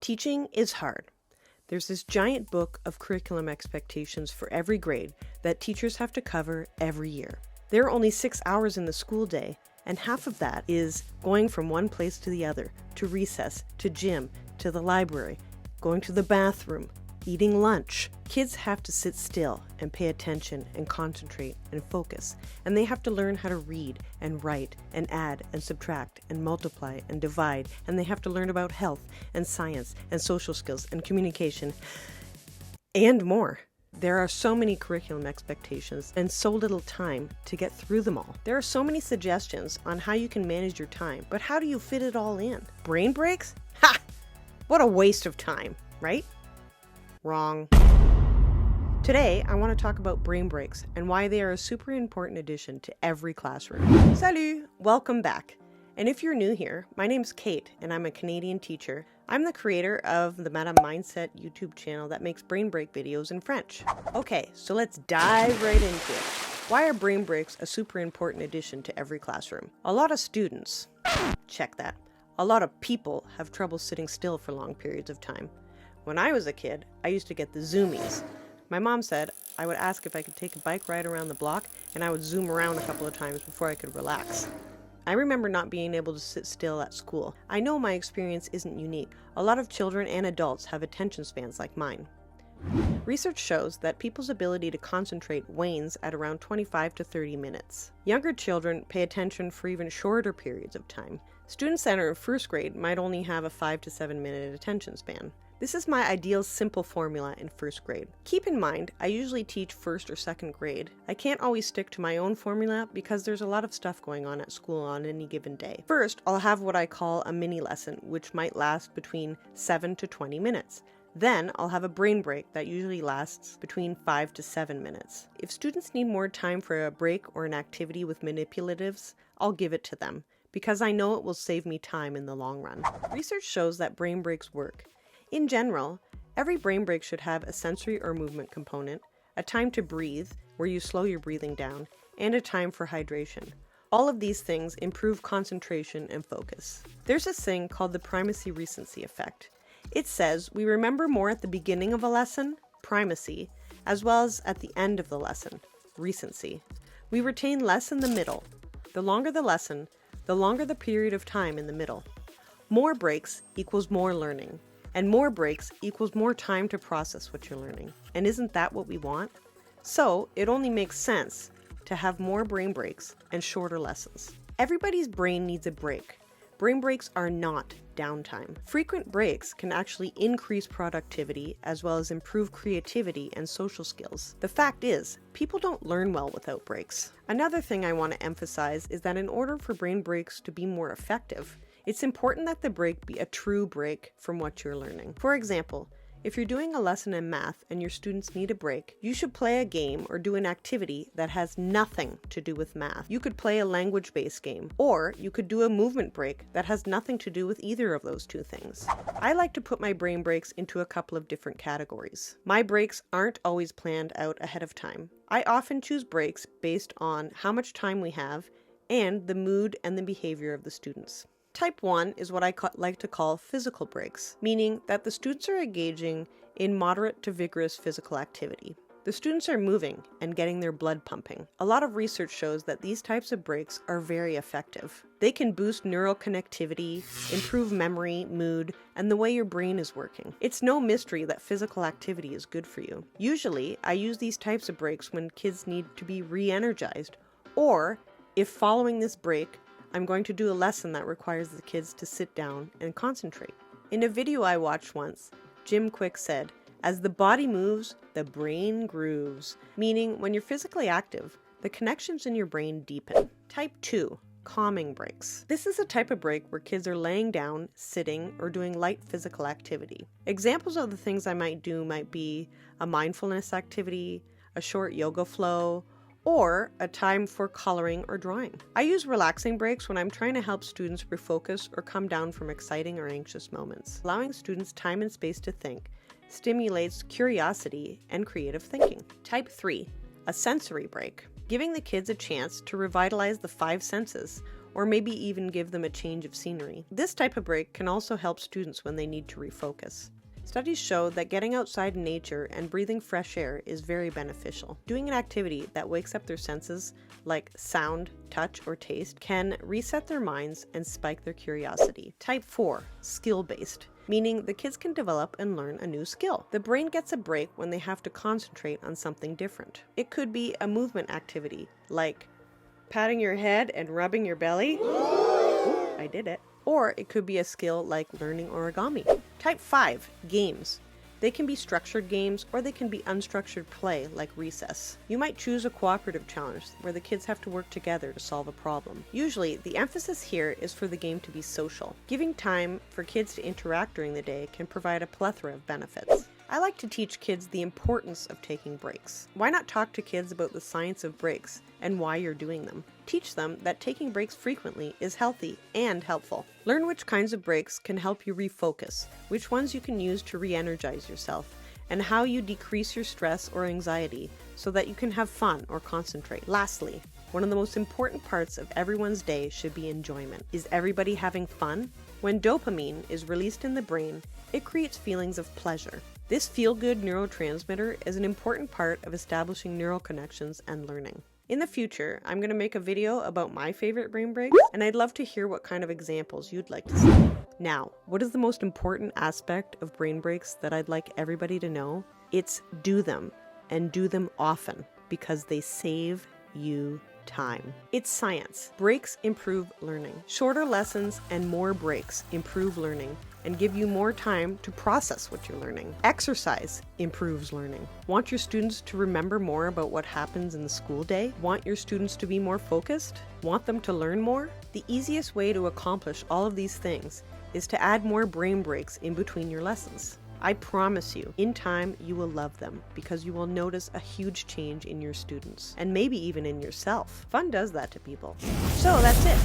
Teaching is hard. There's this giant book of curriculum expectations for every grade that teachers have to cover every year. There are only 6 hours in the school day, and half of that is going from one place to the other, to recess, to gym, to the library, going to the bathroom, eating lunch. Kids have to sit still and pay attention and concentrate and focus, and they have to learn how to read and write and add and subtract and multiply and divide, and they have to learn about health and science and social skills and communication and more. There are so many curriculum expectations and so little time to get through them all. There are so many suggestions on how you can manage your time, but how do you fit it all in? Brain breaks? Ha! What a waste of time, right? Wrong. Today, I want to talk about brain breaks and why they are a super important addition to every classroom. Salut! Welcome back. And if you're new here, my name's Kate and I'm a Canadian teacher. I'm the creator of the Meta Mindset YouTube channel that makes brain break videos in French. Okay, so let's dive right into it. Why are brain breaks a super important addition to every classroom? A lot of students, check that. A lot of people have trouble sitting still for long periods of time. When I was a kid, I used to get the zoomies. My mom said I would ask if I could take a bike ride around the block and I would zoom around a couple of times before I could relax. I remember not being able to sit still at school. I know my experience isn't unique. A lot of children and adults have attention spans like mine. Research shows that people's ability to concentrate wanes at around 25 to 30 minutes. Younger children pay attention for even shorter periods of time. Students that are in first grade might only have a 5 to 7 minute attention span. This is my ideal simple formula in first grade. Keep in mind, I usually teach first or second grade. I can't always stick to my own formula because there's a lot of stuff going on at school on any given day. First, I'll have what I call a mini lesson, which might last between 7 to 20 minutes. Then I'll have a brain break that usually lasts between 5 to 7 minutes. If students need more time for a break or an activity with manipulatives, I'll give it to them because I know it will save me time in the long run. Research shows that brain breaks work. In general, every brain break should have a sensory or movement component, a time to breathe, where you slow your breathing down, and a time for hydration. All of these things improve concentration and focus. There's this thing called the primacy-recency effect. It says we remember more at the beginning of a lesson, primacy, as well as at the end of the lesson, recency. We retain less in the middle. The longer the lesson, the longer the period of time in the middle. More breaks equals more learning. And more breaks equals more time to process what you're learning. And isn't that what we want? So it only makes sense to have more brain breaks and shorter lessons. Everybody's brain needs a break. Brain breaks are not downtime. Frequent breaks can actually increase productivity as well as improve creativity and social skills. The fact is, people don't learn well without breaks. Another thing I want to emphasize is that in order for brain breaks to be more effective, it's important that the break be a true break from what you're learning. For example, if you're doing a lesson in math and your students need a break, you should play a game or do an activity that has nothing to do with math. You could play a language-based game, or you could do a movement break that has nothing to do with either of those two things. I like to put my brain breaks into a couple of different categories. My breaks aren't always planned out ahead of time. I often choose breaks based on how much time we have and the mood and the behavior of the students. Type 1 is what I like to call physical breaks, meaning that the students are engaging in moderate to vigorous physical activity. The students are moving and getting their blood pumping. A lot of research shows that these types of breaks are very effective. They can boost neural connectivity, improve memory, mood, and the way your brain is working. It's no mystery that physical activity is good for you. Usually, I use these types of breaks when kids need to be re-energized, or if following this break, I'm going to do a lesson that requires the kids to sit down and concentrate. In a video I watched once, KWIK said, "As the body moves, the brain grooves," meaning when you're physically active, the connections in your brain deepen. Type 2, calming breaks. This is a type of break where kids are laying down, sitting, or doing light physical activity. Examples of the things I might do might be a mindfulness activity, a short yoga flow, or a time for coloring or drawing. I use relaxing breaks when I'm trying to help students refocus or come down from exciting or anxious moments. Allowing students time and space to think stimulates curiosity and creative thinking. Type 3, a sensory break. Giving the kids a chance to revitalize the 5 senses, or maybe even give them a change of scenery. This type of break can also help students when they need to refocus. Studies show that getting outside in nature and breathing fresh air is very beneficial. Doing an activity that wakes up their senses, like sound, touch, or taste, can reset their minds and spike their curiosity. Type 4, skill-based, meaning the kids can develop and learn a new skill. The brain gets a break when they have to concentrate on something different. It could be a movement activity, like patting your head and rubbing your belly. Ooh, I did it. Or it could be a skill like learning origami. Type 5, games. They can be structured games or they can be unstructured play like recess. You might choose a cooperative challenge where the kids have to work together to solve a problem. Usually, the emphasis here is for the game to be social. Giving time for kids to interact during the day can provide a plethora of benefits. I like to teach kids the importance of taking breaks. Why not talk to kids about the science of breaks and why you're doing them? Teach them that taking breaks frequently is healthy and helpful. Learn which kinds of breaks can help you refocus, which ones you can use to re-energize yourself, and how you decrease your stress or anxiety so that you can have fun or concentrate. Lastly, one of the most important parts of everyone's day should be enjoyment. Is everybody having fun? When dopamine is released in the brain, it creates feelings of pleasure. This feel-good neurotransmitter is an important part of establishing neural connections and learning. In the future, I'm going to make a video about my favorite brain breaks, and I'd love to hear what kind of examples you'd like to see. Now, what is the most important aspect of brain breaks that I'd like everybody to know? It's do them, and do them often, because they save you time. It's science. Breaks improve learning. Shorter lessons and more breaks improve learning and give you more time to process what you're learning. Exercise improves learning. Want your students to remember more about what happens in the school day? Want your students to be more focused? Want them to learn more? The easiest way to accomplish all of these things is to add more brain breaks in between your lessons. I promise you, in time, you will love them because you will notice a huge change in your students and maybe even in yourself. Fun does that to people. So that's it.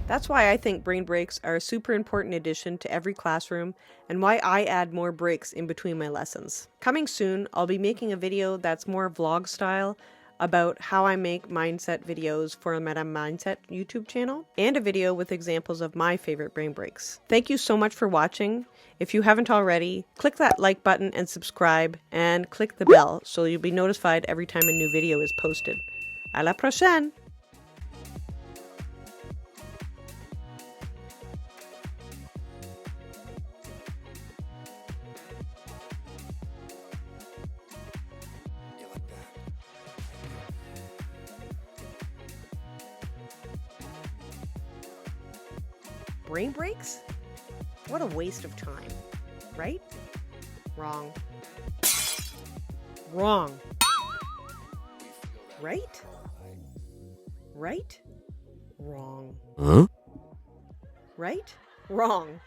That's why I think brain breaks are a super important addition to every classroom and why I add more breaks in between my lessons. Coming soon, I'll be making a video that's more vlog style about how I make mindset videos for Madame Mindset YouTube channel, and a video with examples of my favorite brain breaks. Thank you so much for watching. If you haven't already, click that like button and subscribe, and click the bell so you'll be notified every time a new video is posted. À la prochaine! Brain breaks? What a waste of time, right? Wrong. Wrong. Right? Right? Wrong. Huh? Right? Wrong.